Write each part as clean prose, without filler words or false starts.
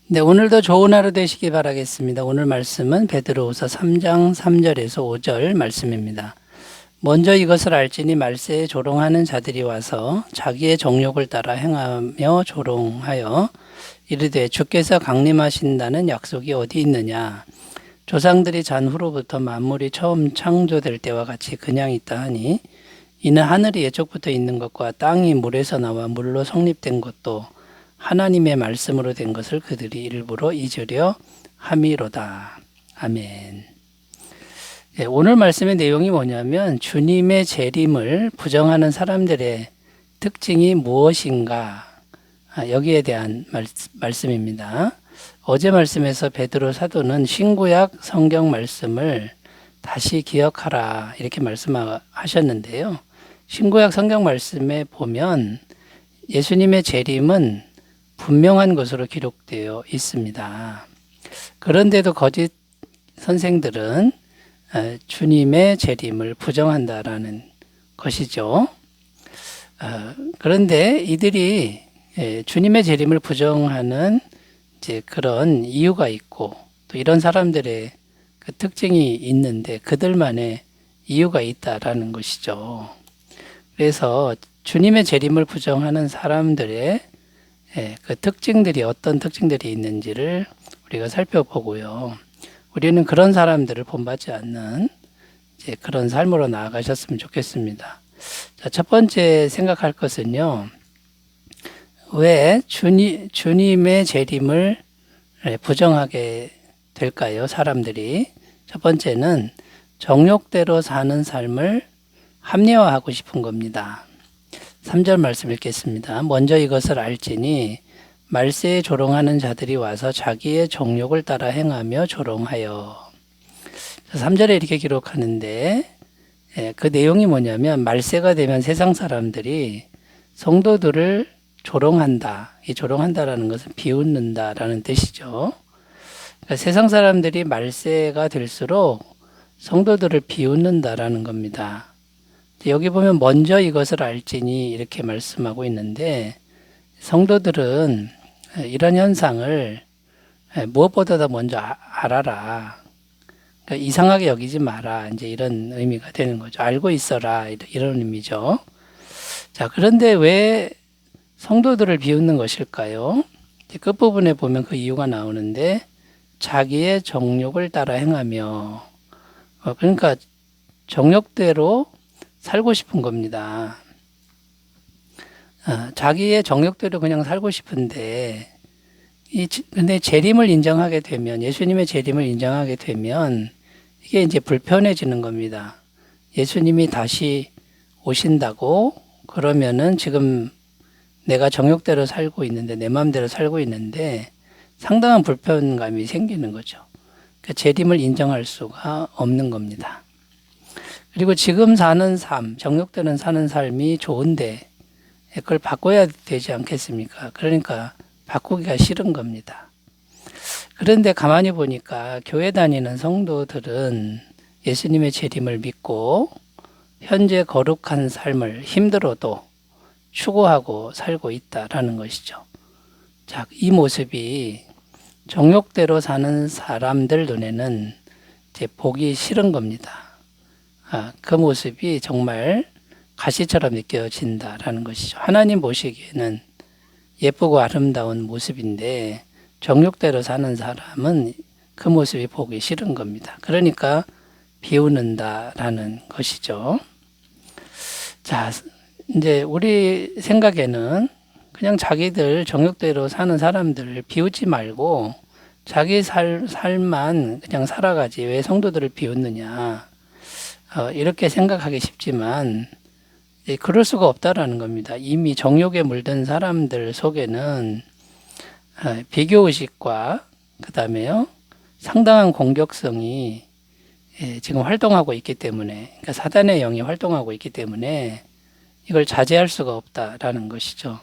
네, 오늘도 좋은 하루 되시기 바라겠습니다. 오늘 말씀은 베드로후서 3장 3절에서 5절 말씀입니다. 먼저 이것을 알지니 말세에 조롱하는 자들이 와서 자기의 정욕을 따라 행하며 조롱하여 이르되 주께서 강림하신다는 약속이 어디 있느냐. 조상들이 잔 후로부터 만물이 처음 창조될 때와 같이 그냥 있다 하니 이는 하늘이 예적부터 있는 것과 땅이 물에서 나와 물로 성립된 것도 하나님의 말씀으로 된 것을 그들이 일부러 잊으려 함이로다. 아멘. 네, 오늘 말씀의 내용이 뭐냐면 주님의 재림을 부정하는 사람들의 특징이 무엇인가, 여기에 대한 말씀입니다. 어제 말씀에서 베드로 사도는 신구약 성경 말씀을 다시 기억하라 이렇게 말씀하셨는데요. 신구약 성경 말씀에 보면 예수님의 재림은 분명한 것으로 기록되어 있습니다. 그런데도 거짓 선생들은 주님의 재림을 부정한다라는 것이죠. 그런데 이들이 주님의 재림을 부정하는 이제 그런 이유가 있고 또 이런 사람들의 그 특징이 있는데 그들만의 이유가 있다라는 것이죠. 그래서 주님의 재림을 부정하는 사람들의 그 특징들이 어떤 특징들이 있는지를 우리가 살펴보고요. 우리는 그런 사람들을 본받지 않는 이제 그런 삶으로 나아가셨으면 좋겠습니다. 자, 첫 번째 생각할 것은요. 왜 주님의 재림을 부정하게 될까요? 사람들이. 첫 번째는 정욕대로 사는 삶을 합리화하고 싶은 겁니다. 3절 말씀 읽겠습니다. 먼저 이것을 알지니 말세에 조롱하는 자들이 와서 자기의 정욕을 따라 행하며 조롱하여. 3절에 이렇게 기록하는데 그 내용이 뭐냐면 말세가 되면 세상 사람들이 성도들을 조롱한다. 이 조롱한다라는 것은 비웃는다라는 뜻이죠. 그러니까 세상 사람들이 말세가 될수록 성도들을 비웃는다라는 겁니다. 여기 보면 먼저 이것을 알지니 이렇게 말씀하고 있는데 성도들은 이런 현상을 무엇보다도 먼저 알아라. 그러니까 이상하게 여기지 마라. 이제 이런 의미가 되는 거죠. 알고 있어라. 이런 의미죠. 자, 그런데 왜 성도들을 비웃는 것일까요? 끝부분에 보면 그 이유가 나오는데 자기의 정욕을 따라 행하며 그러니까 정욕대로 살고 싶은 겁니다. 자기의 정욕대로 그냥 살고 싶은데 근데 재림을 인정하게 되면 예수님의 재림을 인정하게 되면 이게 이제 불편해지는 겁니다. 예수님이 다시 오신다고 그러면은 지금 내가 정욕대로 살고 있는데 내 마음대로 살고 있는데 상당한 불편감이 생기는 거죠. 그러니까 재림을 인정할 수가 없는 겁니다. 그리고 지금 사는 삶, 정욕대로 사는 삶이 좋은데 그걸 바꿔야 되지 않겠습니까? 그러니까 바꾸기가 싫은 겁니다. 그런데 가만히 보니까 교회 다니는 성도들은 예수님의 재림을 믿고 현재 거룩한 삶을 힘들어도 추구하고 살고 있다라는 것이죠. 자, 이 모습이 정욕대로 사는 사람들 눈에는 이제 보기 싫은 겁니다. 그 모습이 정말 가시처럼 느껴진다라는 것이죠. 하나님 보시기에는 예쁘고 아름다운 모습인데 정욕대로 사는 사람은 그 모습이 보기 싫은 겁니다. 그러니까 비웃는다라는 것이죠. 자, 이제 우리 생각에는 그냥 자기들 정욕대로 사는 사람들을 비웃지 말고 자기 삶만 그냥 살아가지 왜 성도들을 비웃느냐 이렇게 생각하기 쉽지만 그럴 수가 없다라는 겁니다. 이미 정욕에 물든 사람들 속에는 비교의식과 그 다음에요 상당한 공격성이 지금 활동하고 있기 때문에 그러니까 사단의 영이 활동하고 있기 때문에 이걸 자제할 수가 없다라는 것이죠.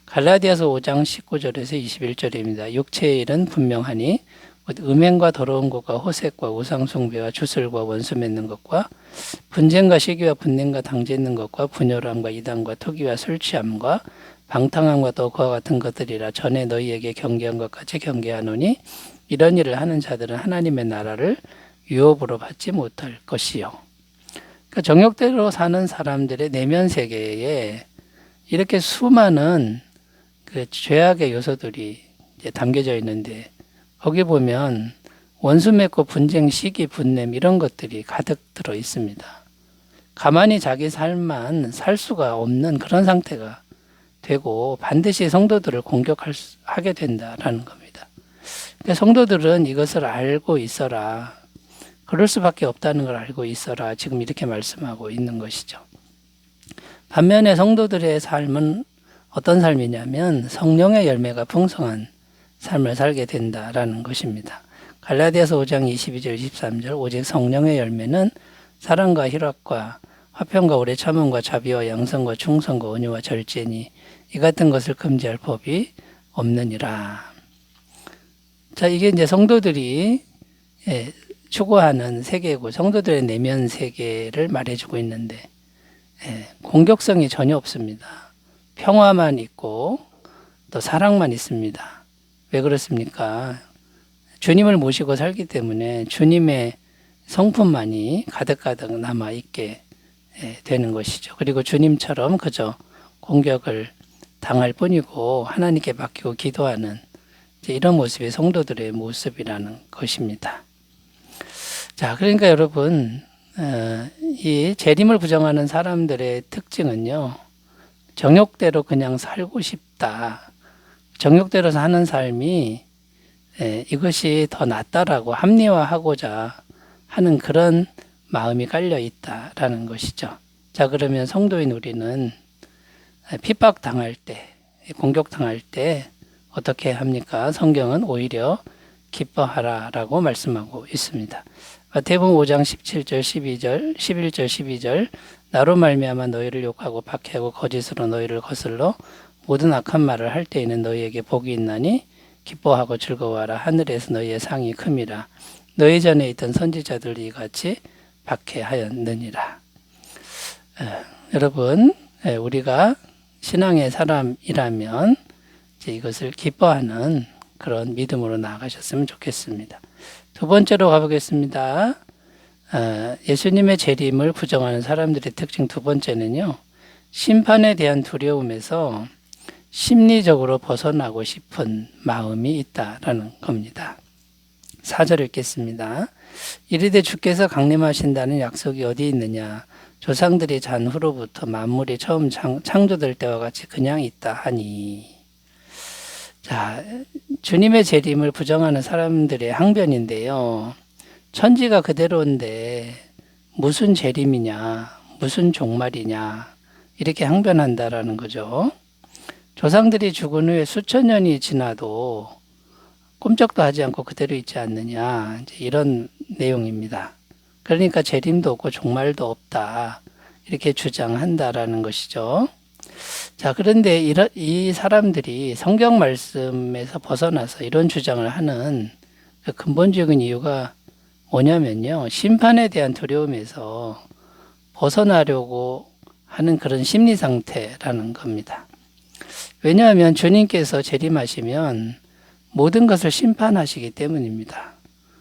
갈라디아서 5장 19절에서 21절입니다. 육체의 일은 분명하니 음행과 더러운 것과 호색과 우상숭배와 주술과 원수 맺는 것과 분쟁과 시기와 분냄과 당짓는 것과 분열함과 이단과 투기와 술 취함과 방탕함과 또 그와 같은 것들이라 전에 너희에게 경계한 것 같이 경계하노니 이런 일을 하는 자들은 하나님의 나라를 유업으로 받지 못할 것이요. 그러니까 정욕대로 사는 사람들의 내면 세계에 이렇게 수많은 그 죄악의 요소들이 이제 담겨져 있는데 거기 보면 원수 맺고 분쟁, 시기, 분냄 이런 것들이 가득 들어 있습니다. 가만히 자기 삶만 살 수가 없는 그런 상태가 되고 반드시 성도들을 공격하게 된다라는 겁니다. 그러니까 성도들은 이것을 알고 있어라. 그럴 수밖에 없다는 걸 알고 있어라. 지금 이렇게 말씀하고 있는 것이죠. 반면에 성도들의 삶은 어떤 삶이냐면 성령의 열매가 풍성한 삶을 살게 된다라는 것입니다. 갈라디아서 5장 22절 23절 오직 성령의 열매는 사랑과 희락과 화평과 오래 참음과 자비와 양성과 충성과 온유와 절제니 이 같은 것을 금지할 법이 없느니라. 자, 이게 이제 성도들이 추구하는 세계고 성도들의 내면 세계를 말해주고 있는데 공격성이 전혀 없습니다. 평화만 있고 또 사랑만 있습니다. 왜 그렇습니까? 주님을 모시고 살기 때문에 주님의 성품만이 가득가득 남아있게 되는 것이죠. 그리고 주님처럼 그저 공격을 당할 뿐이고 하나님께 맡기고 기도하는 이런 모습이 성도들의 모습이라는 것입니다. 자, 그러니까 여러분, 이 재림을 부정하는 사람들의 특징은요, 정욕대로 그냥 살고 싶다. 정욕대로 사는 삶이 이것이 더 낫다라고 합리화하고자 하는 그런 마음이 깔려 있다라는 것이죠. 자, 그러면 성도인 우리는 핍박당할 때, 공격당할 때 어떻게 합니까? 성경은 오히려 기뻐하라라고 말씀하고 있습니다. 마태복음 5장 17절, 12절, 11절, 12절 나로 말미암아 너희를 욕하고 박해하고 거짓으로 너희를 거슬러 모든 악한 말을 할 때에는 너희에게 복이 있나니 기뻐하고 즐거워하라. 하늘에서 너희의 상이 큼이라. 너희 전에 있던 선지자들이 같이 박해하였느니라. 여러분, 우리가 신앙의 사람이라면 이것을 기뻐하는 그런 믿음으로 나아가셨으면 좋겠습니다. 두 번째로 가보겠습니다. 예수님의 재림을 부정하는 사람들의 특징 두 번째는요. 심판에 대한 두려움에서 심리적으로 벗어나고 싶은 마음이 있다라는 겁니다. 4절 읽겠습니다. 이르되 주께서 강림하신다는 약속이 어디 있느냐. 조상들이 잔 후로부터 만물이 처음 창조될 때와 같이 그냥 있다 하니. 자, 주님의 재림을 부정하는 사람들의 항변인데요. 천지가 그대로인데 무슨 재림이냐, 무슨 종말이냐 이렇게 항변한다라는 거죠. 조상들이 죽은 후에 수천 년이 지나도 꼼짝도 하지 않고 그대로 있지 않느냐 이런 내용입니다. 그러니까 재림도 없고 종말도 없다 이렇게 주장한다라는 것이죠. 자, 그런데 이 사람들이 성경 말씀에서 벗어나서 이런 주장을 하는 그 근본적인 이유가 뭐냐면요. 심판에 대한 두려움에서 벗어나려고 하는 그런 심리 상태라는 겁니다. 왜냐하면 주님께서 재림하시면 모든 것을 심판하시기 때문입니다.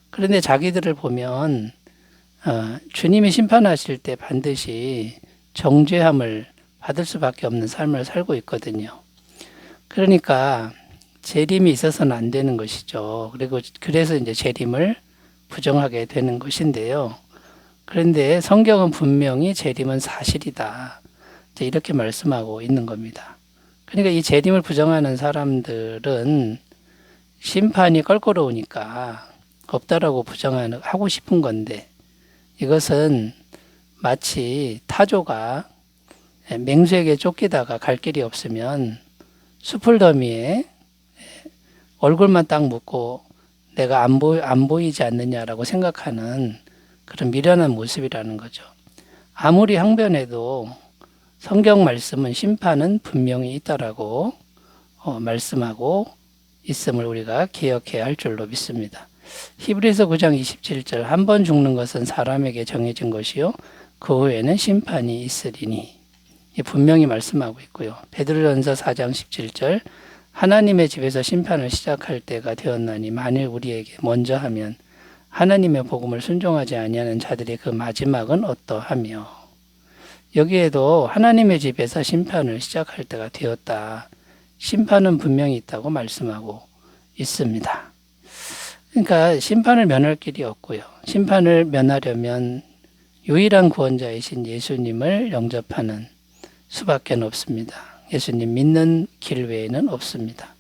그런데 자기들을 보면 주님이 심판하실 때 반드시 정죄함을 받을 수밖에 없는 삶을 살고 있거든요. 그러니까 재림이 있어서는 안 되는 것이죠. 그리고 그래서 이제 재림을 부정하게 되는 것인데요. 그런데 성경은 분명히 재림은 사실이다. 이렇게 말씀하고 있는 겁니다. 그러니까 이 재림을 부정하는 사람들은 심판이 껄끄러우니까 없다라고 부정하고 싶은 건데 이것은 마치 타조가 맹수에게 쫓기다가 갈 길이 없으면 수풀더미에 얼굴만 딱 묻고 내가 안 보이지 않느냐라고 생각하는 그런 미련한 모습이라는 거죠. 아무리 항변해도 성경 말씀은 심판은 분명히 있다라고 말씀하고 있음을 우리가 기억해야 할 줄로 믿습니다. 히브리서 9장 27절 한 번 죽는 것은 사람에게 정해진 것이요 그 후에는 심판이 있으리니 분명히 말씀하고 있고요. 베드로전서 4장 17절 하나님의 집에서 심판을 시작할 때가 되었나니 만일 우리에게 먼저 하면 하나님의 복음을 순종하지 아니하는 자들의 그 마지막은 어떠하며 여기에도 하나님의 집에서 심판을 시작할 때가 되었다. 심판은 분명히 있다고 말씀하고 있습니다. 그러니까 심판을 면할 길이 없고요. 심판을 면하려면 유일한 구원자이신 예수님을 영접하는 수밖에 없습니다. 예수님 믿는 길 외에는 없습니다.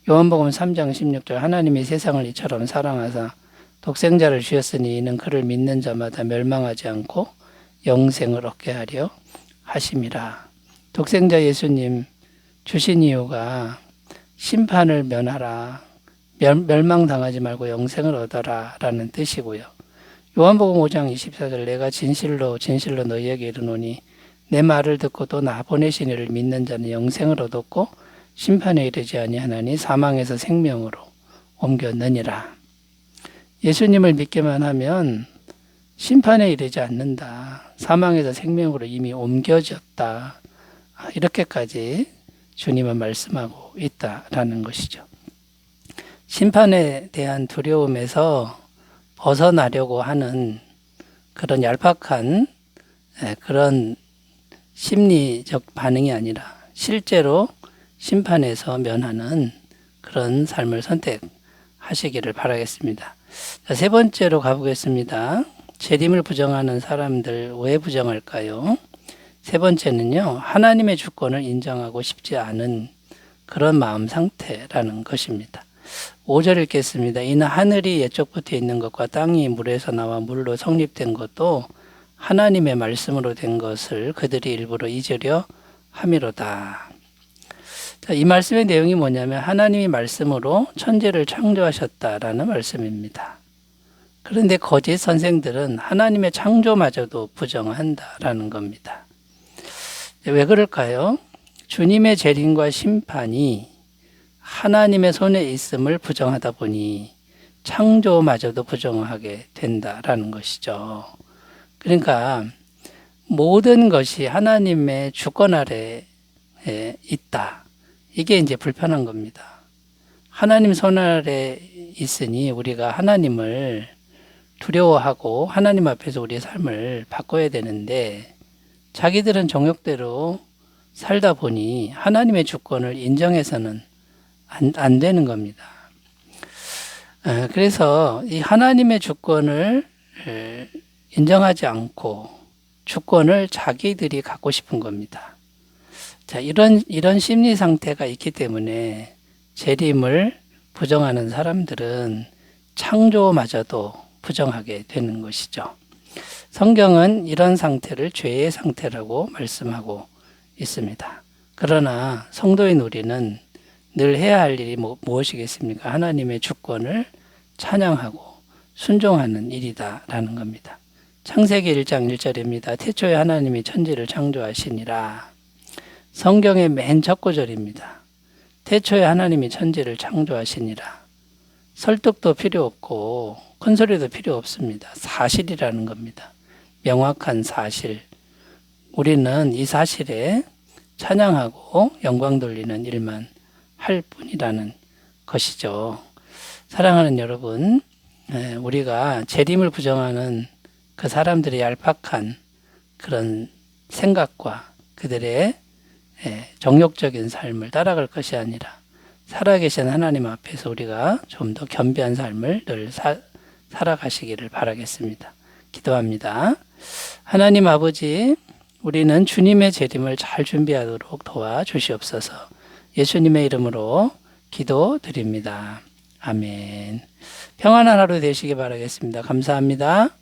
요한복음 3장 16절 하나님이 세상을 이처럼 사랑하사 독생자를 주셨으니 이는 그를 믿는 자마다 멸망하지 않고 영생을 얻게 하려 하심이라. 독생자 예수님 주신 이유가 심판을 면하라, 멸망당하지 말고 영생을 얻어라 라는 뜻이고요. 요한복음 5장 24절 내가 진실로 진실로 너희에게 이르노니 내 말을 듣고 또 나 보내신 이를 믿는 자는 영생을 얻었고 심판에 이르지 아니하나니 사망에서 생명으로 옮겼느니라. 예수님을 믿기만 하면 심판에 이르지 않는다. 사망에서 생명으로 이미 옮겨졌다. 이렇게까지 주님은 말씀하고 있다라는 것이죠. 심판에 대한 두려움에서 벗어나려고 하는 그런 얄팍한 그런 심리적 반응이 아니라 실제로 심판에서 면하는 그런 삶을 선택하시기를 바라겠습니다. 자, 세 번째로 가보겠습니다. 재림을 부정하는 사람들 왜 부정할까요? 세 번째는요, 하나님의 주권을 인정하고 싶지 않은 그런 마음 상태라는 것입니다. 5절 읽겠습니다. 이는 하늘이 옛적부터 있는 것과 땅이 물에서 나와 물로 성립된 것도 하나님의 말씀으로 된 것을 그들이 일부러 잊으려 함이로다. 자, 이 말씀의 내용이 뭐냐면 하나님이 말씀으로 천지를 창조하셨다라는 말씀입니다. 그런데 거짓 선생들은 하나님의 창조마저도 부정한다라는 겁니다. 왜 그럴까요? 주님의 재림과 심판이 하나님의 손에 있음을 부정하다 보니 창조마저도 부정하게 된다라는 것이죠. 그러니까 모든 것이 하나님의 주권 아래에 있다. 이게 이제 불편한 겁니다. 하나님 손 아래 있으니 우리가 하나님을 두려워하고 하나님 앞에서 우리의 삶을 바꿔야 되는데 자기들은 정욕대로 살다 보니 하나님의 주권을 인정해서는 안 되는 겁니다. 그래서 이 하나님의 주권을 인정하지 않고 주권을 자기들이 갖고 싶은 겁니다. 자, 이런 심리 상태가 있기 때문에 재림을 부정하는 사람들은 창조마저도 부정하게 되는 것이죠. 성경은 이런 상태를 죄의 상태라고 말씀하고 있습니다. 그러나 성도인 우리는 늘 해야 할 일이 무엇이겠습니까? 하나님의 주권을 찬양하고 순종하는 일이다라는 겁니다. 창세기 1장 1절입니다. 태초에 하나님이 천지를 창조하시니라. 성경의 맨 첫 구절입니다. 태초에 하나님이 천지를 창조하시니라. 설득도 필요 없고 큰 소리도 필요 없습니다. 사실이라는 겁니다. 명확한 사실. 우리는 이 사실에 찬양하고 영광 돌리는 일만 할 뿐이라는 것이죠. 사랑하는 여러분, 우리가 재림을 부정하는 그 사람들의 얄팍한 그런 생각과 그들의 정욕적인 삶을 따라갈 것이 아니라 살아계신 하나님 앞에서 우리가 좀 더 겸비한 삶을 늘 살아가시기를 바라겠습니다. 기도합니다. 하나님 아버지, 우리는 주님의 재림을 잘 준비하도록 도와주시옵소서. 예수님의 이름으로 기도드립니다. 아멘. 평안한 하루 되시기 바라겠습니다. 감사합니다.